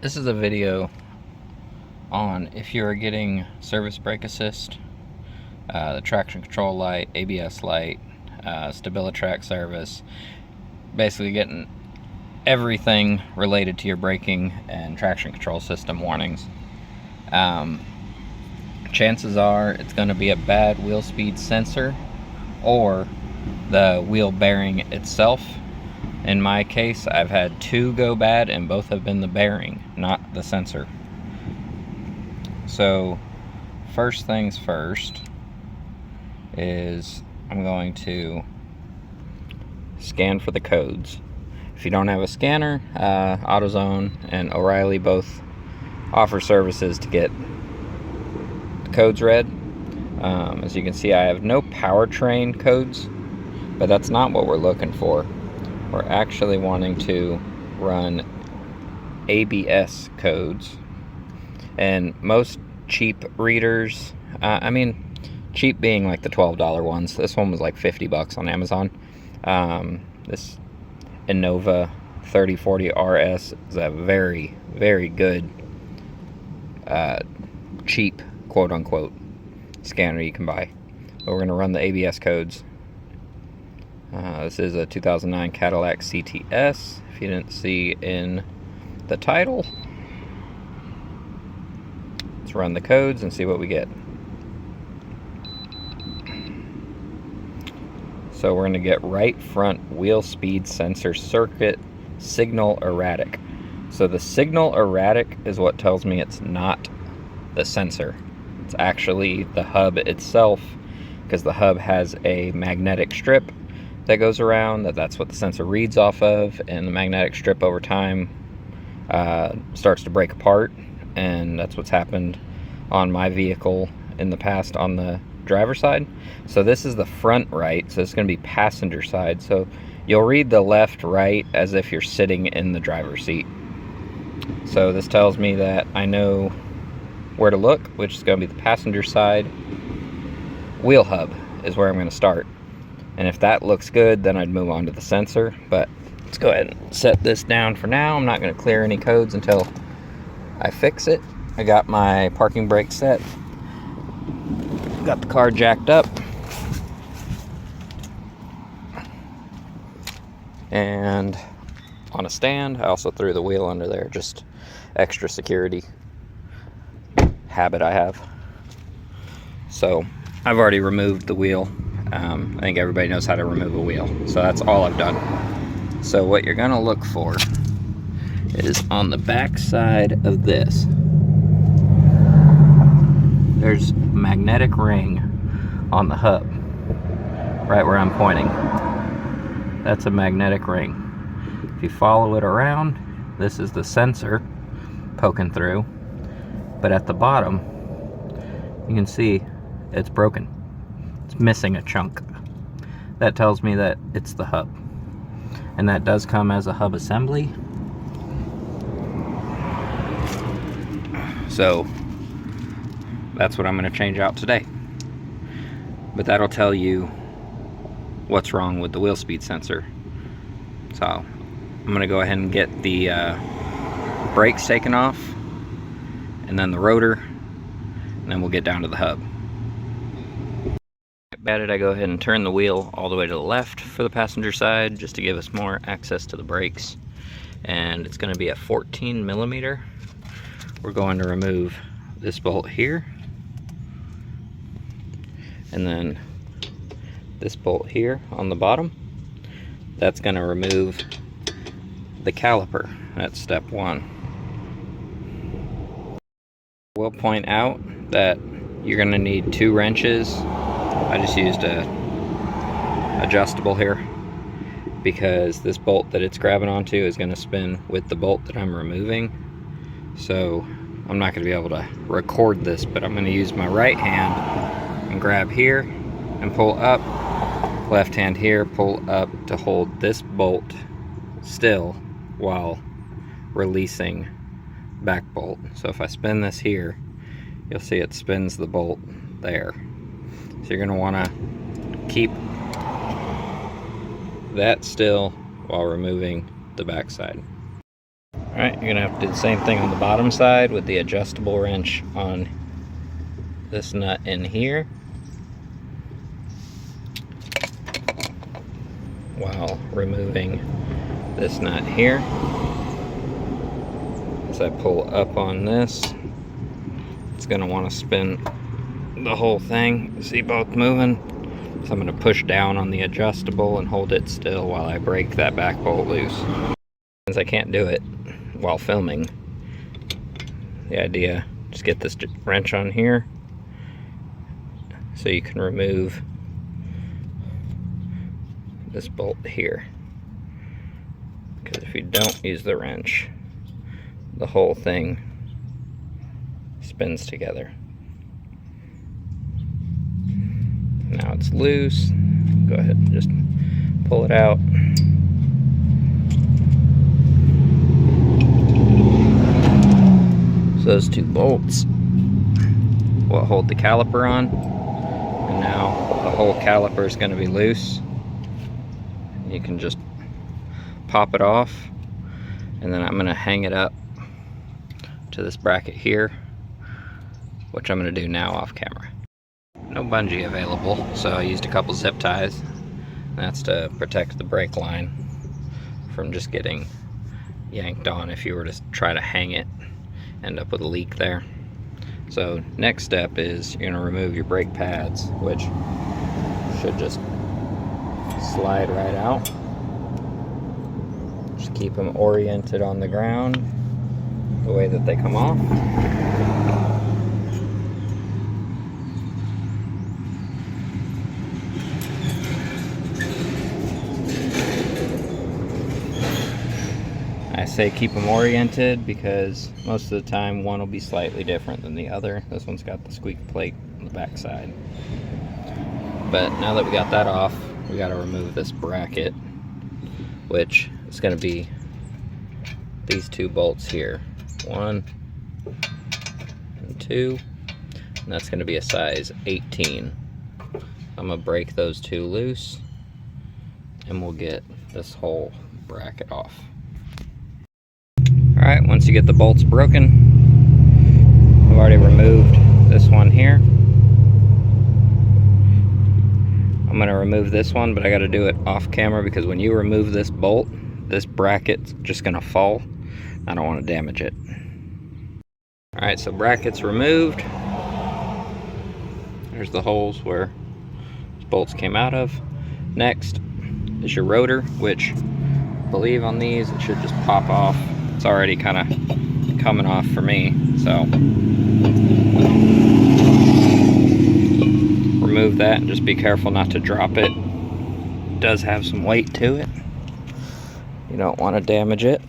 This is a video on if you're getting service brake assist, the traction control light, ABS light, Stabilitrak service, basically getting everything related to your braking and traction control system warnings. Chances are it's going to be a bad wheel speed sensor or the wheel bearing itself. In my case, I've had two go bad and both have been the bearing, not the sensor. So first things first is I'm going to scan for the codes. If you don't have a scanner, AutoZone and O'Reilly both offer services to get the codes read. As you can see, I have no powertrain codes, but that's not what we're looking for. We're actually wanting to run ABS codes, and most cheap readers, cheap being like the $12 ones. This one was like 50 bucks on Amazon. This Innova 3040 RS is a very, very good cheap quote-unquote scanner you can buy. But we're going to run the ABS codes. This is a 2009 Cadillac CTS, if you didn't see in the title. Let's run the codes and see what we get. So we're going to get right front wheel speed sensor circuit signal erratic. So the signal erratic is what tells me it's not the sensor. It's actually the hub itself, because the hub has a magnetic strip that goes around, that's what the sensor reads off of, and the magnetic strip over time starts to break apart, and that's what's happened on my vehicle in the past on the driver's side. So this is the front right, so it's going to be passenger side, so you'll read the left right as if you're sitting in the driver's seat. So this tells me that I know where to look, which is going to be the passenger side wheel hub is where I'm going to start. And if that looks good, then I'd move on to the sensor. But let's go ahead and set this down for now. I'm not going to clear any codes until I fix it. I got my parking brake set. Got the car jacked up. And on a stand, I also threw the wheel under there, just extra security habit I have. So I've already removed the wheel. I think everybody knows how to remove a wheel, so that's all I've done. So what you're gonna look for is on the back side of this, there's a magnetic ring on the hub, right where I'm pointing. That's a magnetic ring. If you follow it around, this is the sensor poking through, but at the bottom, you can see it's broken. It's missing a chunk. That tells me that it's the hub. And that does come as a hub assembly. So that's what I'm going to change out today. But that'll tell you what's wrong with the wheel speed sensor. So I'm going to go ahead and get the brakes taken off, and then the rotor, and then we'll get down to the hub. At it, I go ahead and turn the wheel all the way to the left for the passenger side, just to give us more access to the brakes. And it's going to be a 14 millimeter. We're going to remove this bolt here, and then this bolt here on the bottom. That's going to remove the caliper. That's step one. We'll point out that you're going to need 2 wrenches. I just used a adjustable here because this bolt that it's grabbing onto is going to spin with the bolt that I'm removing. So I'm not going to be able to record this, but I'm going to use my right hand and grab here and pull up. Left hand here, pull up to hold this bolt still while releasing back bolt. So if I spin this here, you'll see it spins the bolt there. So you're going to want to keep that still while removing the backside. Alright, you're gonna have to do the same thing on the bottom side with the adjustable wrench on this nut in here, while removing this nut here. As I pull up on this, it's gonna want to spin the whole thing. See both moving? So I'm gonna push down on the adjustable and hold it still while I break that back bolt loose. Since I can't do it while filming, the idea, just get this wrench on here so you can remove this bolt here, because if you don't use the wrench, the whole thing spins together. Now it's loose. Go ahead and just pull it out. So those two bolts will hold the caliper on, and now the whole caliper is going to be loose. You can just pop it off, and then I'm going to hang it up to this bracket here, which I'm going to do now off camera. No bungee available, so I used a couple zip ties. That's to protect the brake line from just getting yanked on if you were to try to hang it, end up with a leak there. So next step is you're going to remove your brake pads, which should just slide right out. Just keep them oriented on the ground the way that they come off. I say keep them oriented because most of the time one will be slightly different than the other. This one's got the squeak plate on the back side. But now that we got that off, we got to remove this bracket, which is going to be these two bolts here, 1 and 2, and that's going to be a size 18. I'm going to break those two loose, and we'll get this whole bracket off. Alright, once you get the bolts broken, I've already removed this one here. I'm going to remove this one, but I got to do it off camera because when you remove this bolt, this bracket's just going to fall. I don't want to damage it. Alright, so bracket's removed. There's the holes where these bolts came out of. Next is your rotor, which I believe on these it should just pop off. It's already kind of coming off for me, so remove that and just be careful not to drop it. It does have some weight to it. You don't want to damage it.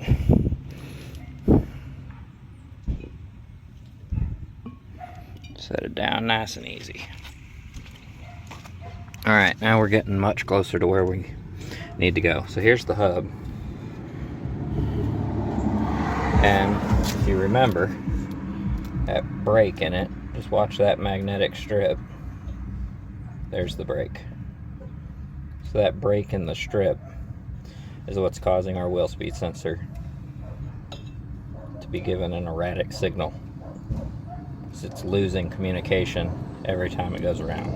Set it down nice and easy. Alright, now we're getting much closer to where we need to go. So here's the hub. And if you remember that brake in it, just watch that magnetic strip. There's the brake. So that brake in the strip is what's causing our wheel speed sensor to be given an erratic signal. So it's losing communication every time it goes around.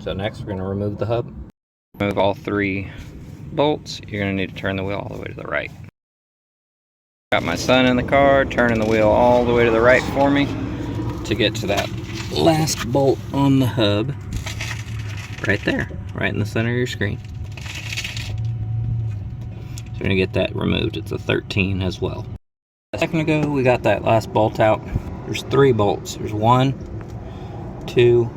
So next we're going to remove the hub. Remove all 3 bolts. You're going to need to turn the wheel all the way to the right. Got my son in the car, turning the wheel all the way to the right for me to get to that last bolt on the hub. Right there, right in the center of your screen. So you're going to get that removed. It's a 13 as well. A second ago we got that last bolt out. There's 3 bolts. There's 1, 2,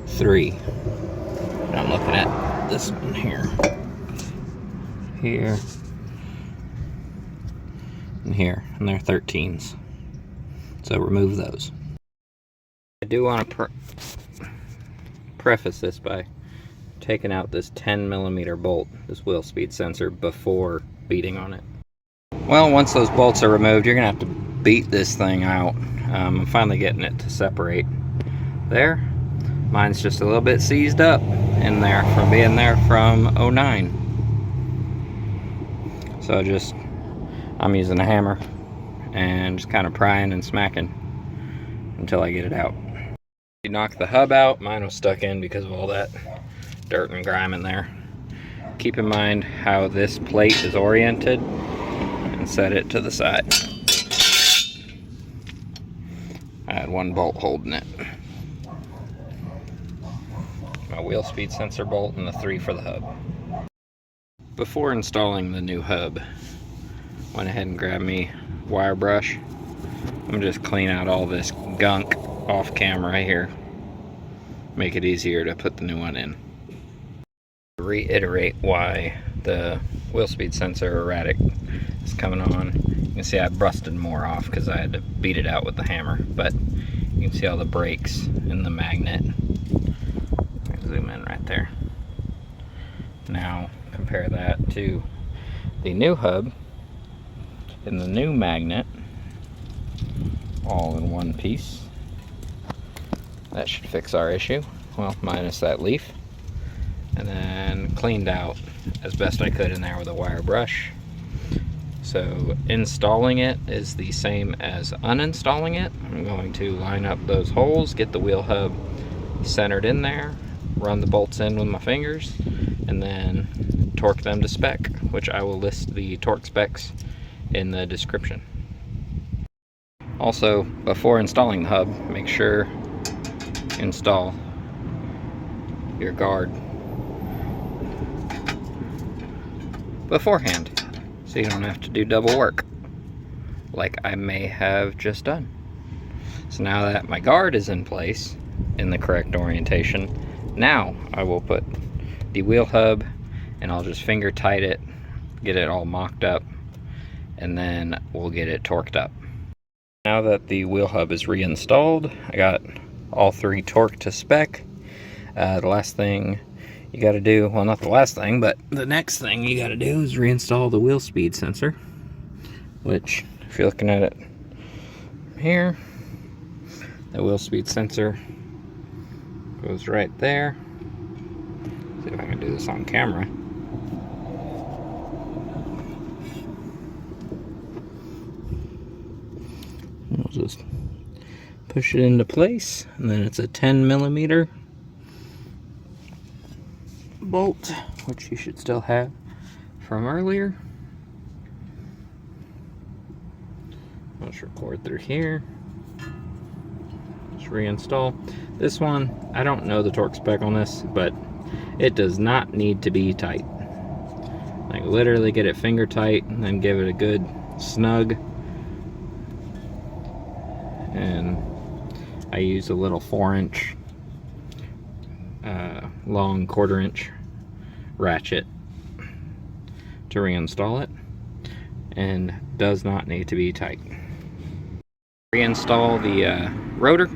3. And I'm looking at this one here. Here. And here. And they're 13s. So remove those. I do want to preface this by taking out this 10mm bolt, this wheel speed sensor, before beating on it. Well, once those bolts are removed, you're going to have to beat this thing out. I'm finally getting it to separate. There. Mine's just a little bit seized up in there from being there from '09. So I'm using a hammer and just kind of prying and smacking until I get it out. You knock the hub out. Mine was stuck in because of all that dirt and grime in there. Keep in mind how this plate is oriented and set it to the side. I had one bolt holding it. My wheel speed sensor bolt and the 3 for the hub. Before installing the new hub, went ahead and grabbed me a wire brush. I'm gonna just clean out all this gunk off camera here. Make it easier to put the new one in. Reiterate why the wheel speed sensor erratic is coming on. You can see I busted more off because I had to beat it out with the hammer, but you can see all the brakes in the magnet. Zoom in right there. Now compare that to the new hub and the new magnet, all in one piece. That should fix our issue. Well, minus that leaf. And then cleaned out as best I could in there with a wire brush. So installing it is the same as uninstalling it. I'm going to line up those holes, get the wheel hub centered in there, run the bolts in with my fingers, and then torque them to spec, which I will list the torque specs in the description. Also, before installing the hub, make sure you install your guard beforehand, so you don't have to do double work like I may have just done. So now that my guard is in place in the correct orientation, now I will put the wheel hub and I'll just finger tight it, get it all mocked up, and then we'll get it torqued up. Now that the wheel hub is reinstalled, I got all 3 torqued to spec. The last thing you got to do, well, not the last thing, but the next thing you got to do is reinstall the wheel speed sensor, which, if you're looking at it here, the wheel speed sensor goes right there. See if I can do this on camera. We'll just push it into place, and then it's a 10mm bolt, which you should still have from earlier. Let's record through here. Just reinstall. This one, I don't know the torque spec on this, but it does not need to be tight. Like, literally get it finger tight and then give it a good snug. And I use a little 4-inch long 1/4-inch ratchet to reinstall it, and does not need to be tight. Reinstall the rotor,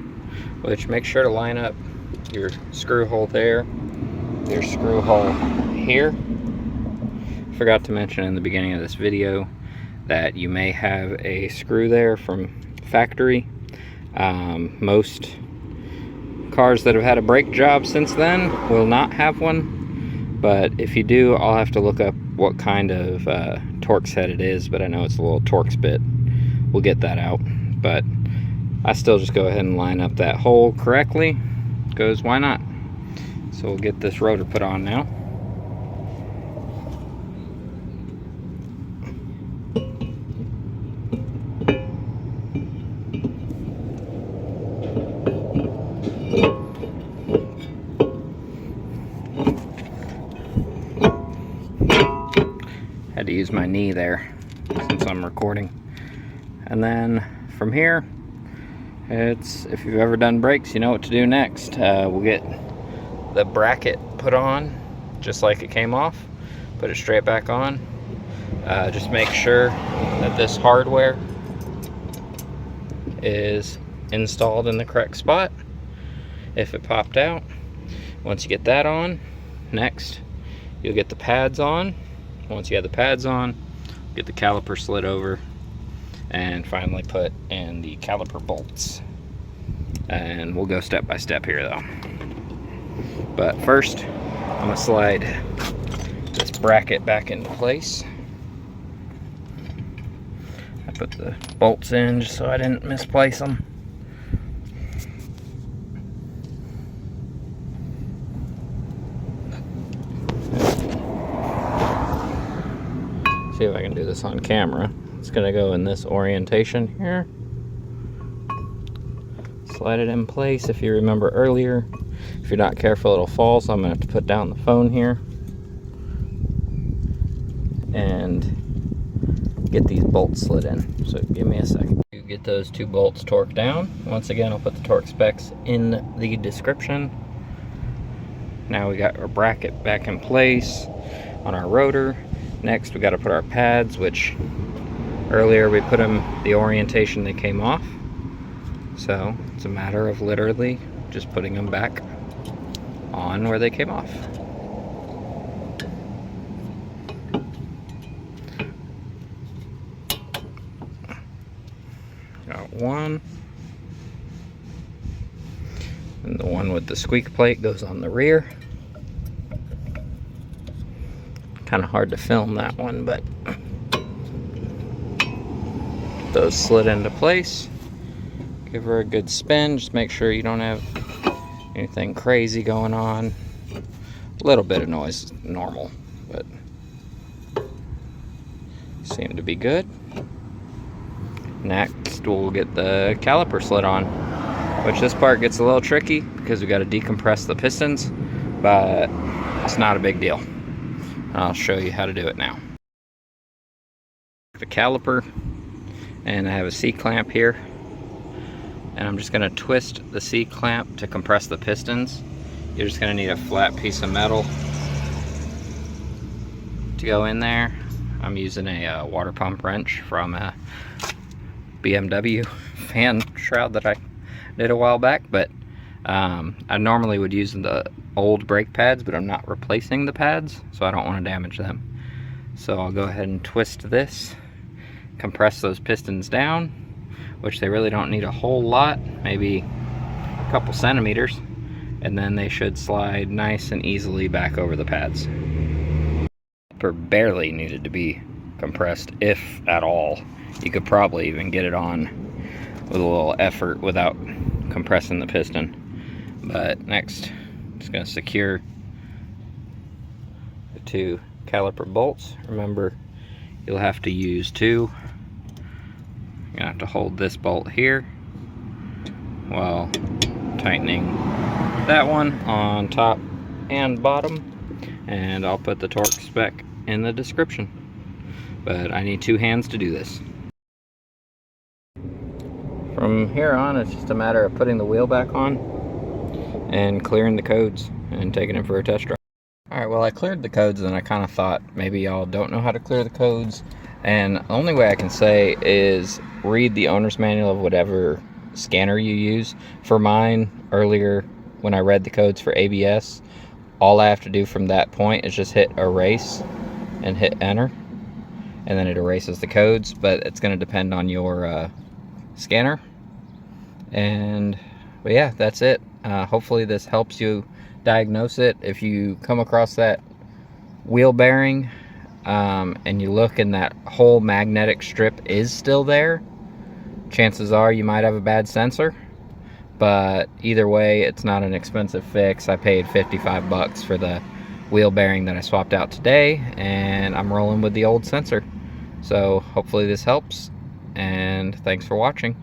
which make sure to line up your screw hole there, your screw hole here. Forgot to mention in the beginning of this video that you may have a screw there from factory. Most cars that have had a brake job since then will not have one, but if you do, I'll have to look up what kind of Torx head it is, but I know it's a little Torx bit. We'll get that out, but I still just go ahead and line up that hole correctly, because why not? So we'll get this rotor put on now. Had to use my knee there since I'm recording. And then from here, it's, if you've ever done brakes, you know what to do next. We'll get the bracket put on just like it came off, put it straight back on. Just make sure that this hardware is installed in the correct spot. If it popped out, once you get that on, next you'll get the pads on. Once you have the pads on, get the caliper slid over, and finally put in the caliper bolts. And we'll go step by step here though. But first, I'm gonna slide this bracket back into place. I put the bolts in just so I didn't misplace them. See if I can do this on camera. It's gonna go in this orientation here. Slide it in place. If you remember earlier, if you're not careful, it'll fall, so I'm gonna have to put down the phone here and get these bolts slid in. So give me a second. You get those 2 bolts torqued down. Once again, I'll put the torque specs in the description. Now we got our bracket back in place on our rotor. Next, we got to put our pads, which earlier we put them the orientation they came off. So it's a matter of literally just putting them back on where they came off. Got one. And the one with the squeak plate goes on the rear. Kind of hard to film that one, but those slid into place. Give her a good spin. Just make sure you don't have anything crazy going on. A little bit of noise is normal, but seem to be good. Next, we'll get the caliper slid on, which this part gets a little tricky because we got to decompress the pistons, but it's not a big deal. I'll show you how to do it now. The caliper, and I have a C-clamp here, and I'm just going to twist the C-clamp to compress the pistons. You're just going to need a flat piece of metal to go in there. I'm using a water pump wrench from a BMW fan shroud that I did a while back, but I normally would use the old brake pads, but I'm not replacing the pads, so I don't want to damage them. So I'll go ahead and twist this, compress those pistons down, which they really don't need a whole lot, maybe a couple centimeters, and then they should slide nice and easily back over the pads. Barely needed to be compressed, if at all. You could probably even get it on with a little effort without compressing the piston. But next, just going to secure the 2 caliper bolts. Remember, you'll have to use 2. You're going to have to hold this bolt here while tightening that one on top and bottom. And I'll put the torque spec in the description. But I need 2 hands to do this. From here on, it's just a matter of putting the wheel back on and clearing the codes and taking it for a test drive. Alright, well, I cleared the codes and I kind of thought maybe y'all don't know how to clear the codes, and the only way I can say is read the owner's manual of whatever scanner you use. For mine, earlier when I read the codes for ABS, all I have to do from that point is just hit erase and hit enter, and then it erases the codes, but it's going to depend on your scanner. But yeah, that's it. Hopefully this helps you diagnose it. If you come across that wheel bearing and you look and that whole magnetic strip is still there, chances are you might have a bad sensor. But either way, it's not an expensive fix. I paid 55 bucks for the wheel bearing that I swapped out today, and I'm rolling with the old sensor. So hopefully this helps, and thanks for watching.